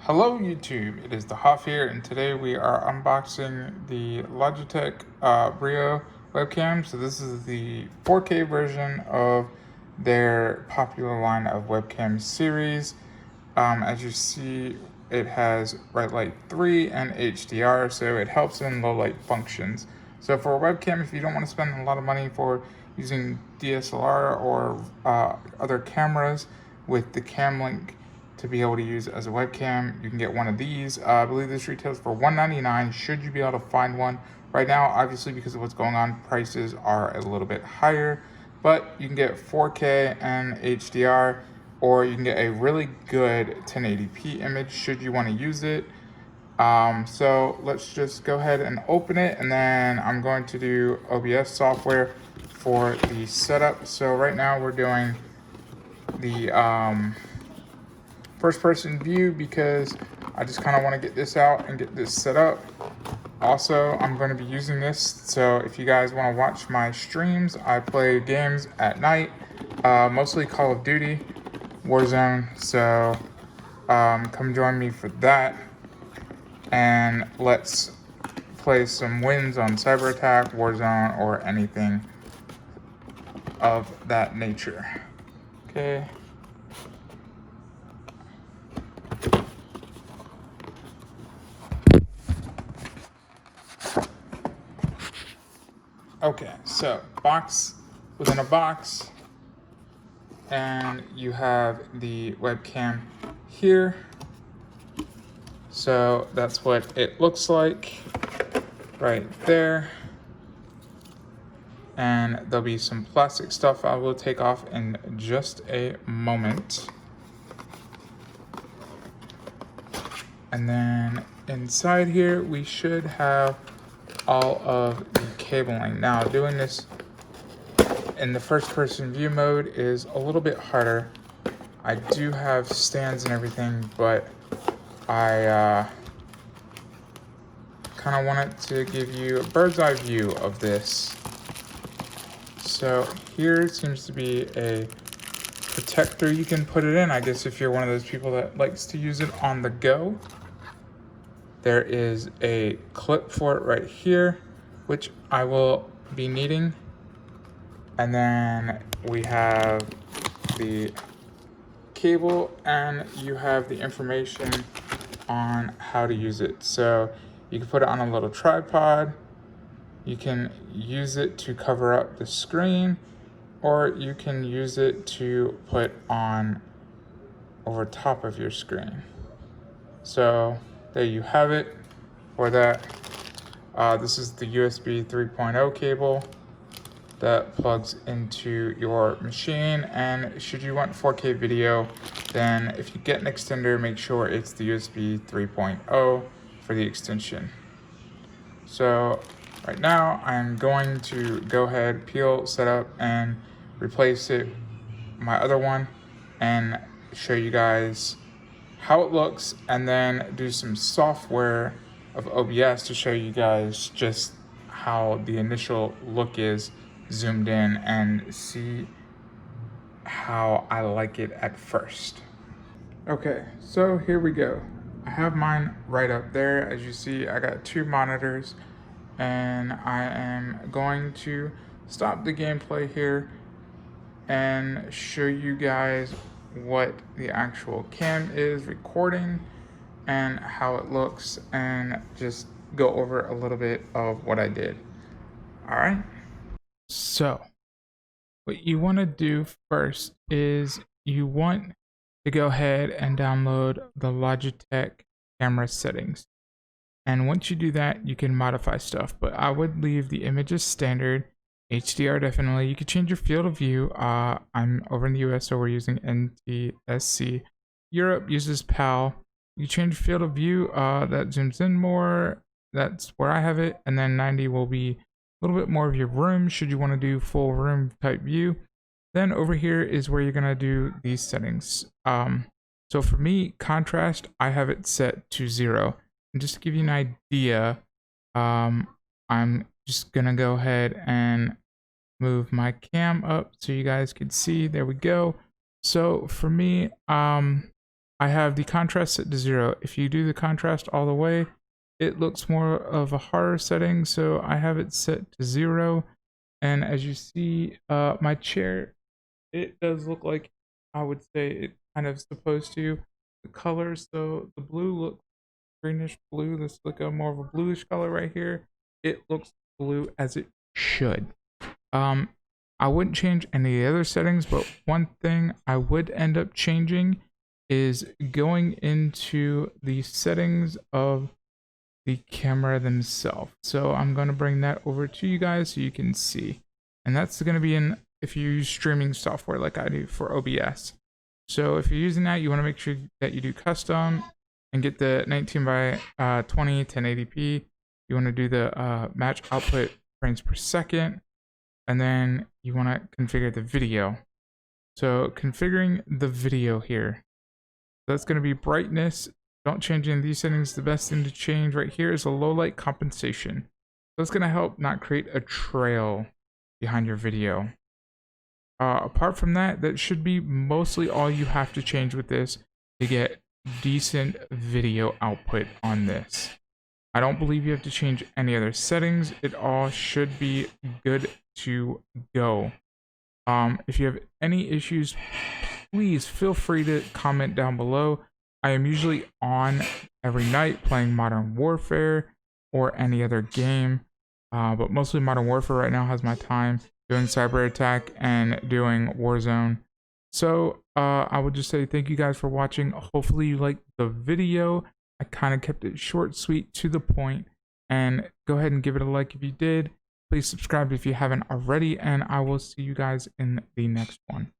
Hello YouTube, it is the Hoff here, and today we are unboxing the Logitech Brio webcam. So this is the 4K version of their popular line of webcam series. As you see, it has bright light 3 and HDR, so it helps in low light functions. So for a webcam, if you don't want to spend a lot of money for using DSLR or other cameras with the cam link to be able to use as a webcam, you can get one of these. I believe this retails for $199. Should you be able to find one right now? Obviously, because of what's going on, prices are a little bit higher, but you can get 4K and HDR, or you can get a really good 1080p image should you want to use it. So let's just go ahead and open it, and then I'm going to do OBS software for the setup. So right now we're doing the first person view because I just kind of want to get this out and get this set up. Also, I'm going to be using this, so if you guys want to watch my streams, I play games at night, mostly Call of Duty, Warzone, so come join me for that, and let's play some wins on Cyber Attack, Warzone, or anything of that nature. Okay. Okay, so box within a box, and you have the webcam here. So that's what it looks like right there. And there'll be some plastic stuff I will take off in just a moment. And then inside here, we should have all of the cabling. Now, doing this in the first person view mode is a little bit harder. I do have stands and everything, but I kind of wanted to give you a bird's eye view of this. So here seems to be a protector you can put it in, I guess, if you're one of those people that likes to use it on the go. There is a clip for it right here, which I will be needing. And then we have the cable, and you have the information on how to use it. So you can put it on a little tripod. You can use it to cover up the screen, or you can use it to put on over top of your screen. So there you have it for that. This is the USB 3.0 cable that plugs into your machine, and should you want 4K video, then if you get an extender, make sure it's the USB 3.0 for the extension. So right now I'm going to go ahead, peel, set up, and replace it, my other one, and show you guys how it looks, and then do some software of OBS to show you guys just how the initial look is zoomed in, and see how I like it at first. Okay, so here we go. I have mine right up there. As you see, I got two monitors, and I am going to stop the gameplay here and show you guys what the actual cam is recording and how it looks, and just go over a little bit of what I did. All right. So what you want to do first is you want to go ahead and download the Logitech camera settings. And once you do that, you can modify stuff, but I would leave the images standard. HDR definitely. You could change your field of view. I'm over in the US, so we're using NTSC. Europe uses PAL. You change field of view, that zooms in more. That's where I have it. And then 90 will be a little bit more of your room, should you want to do full room type view. Then over here is where you're going to do these settings. So for me, contrast, I have it set to 0. And just to give you an idea, I'm just gonna go ahead and move my cam up so you guys can see. There we go. So for me, I have the contrast set to 0. If you do the contrast all the way, it looks more of a horror setting, so I have it set to 0. And as you see, my chair, it does look like, I would say it kind of supposed to. The colors, so the blue looks greenish blue. This look a more of a bluish color right here. It looks blue as it should. I wouldn't change any of the other settings, but one thing I would end up changing is going into the settings of the camera themselves. So I'm going to bring that over to you guys so you can see. And that's going to be in if you use streaming software like I do for OBS. So if you're using that, you want to make sure that you do custom and get the 19 by 20 1080p. You want to do the match output frames per second, and then you want to configure the video. So configuring the video here, that's going to be brightness. Don't change any of these settings. The best thing to change right here is a low light compensation. That's going to help not create a trail behind your video. Apart from that, that should be mostly all you have to change with this to get decent video output on this. I don't believe you have to change any other settings. It all should be good to go. If you have any issues, please feel free to comment down below. I am usually on every night playing Modern Warfare or any other game, but mostly Modern Warfare right now has my time doing Cyber Attack and doing Warzone. So I would just say thank you guys for watching. Hopefully you liked the video. I kind of kept it short, sweet, to the point, and go ahead and give it a like if you did. Please subscribe if you haven't already, and I will see you guys in the next one.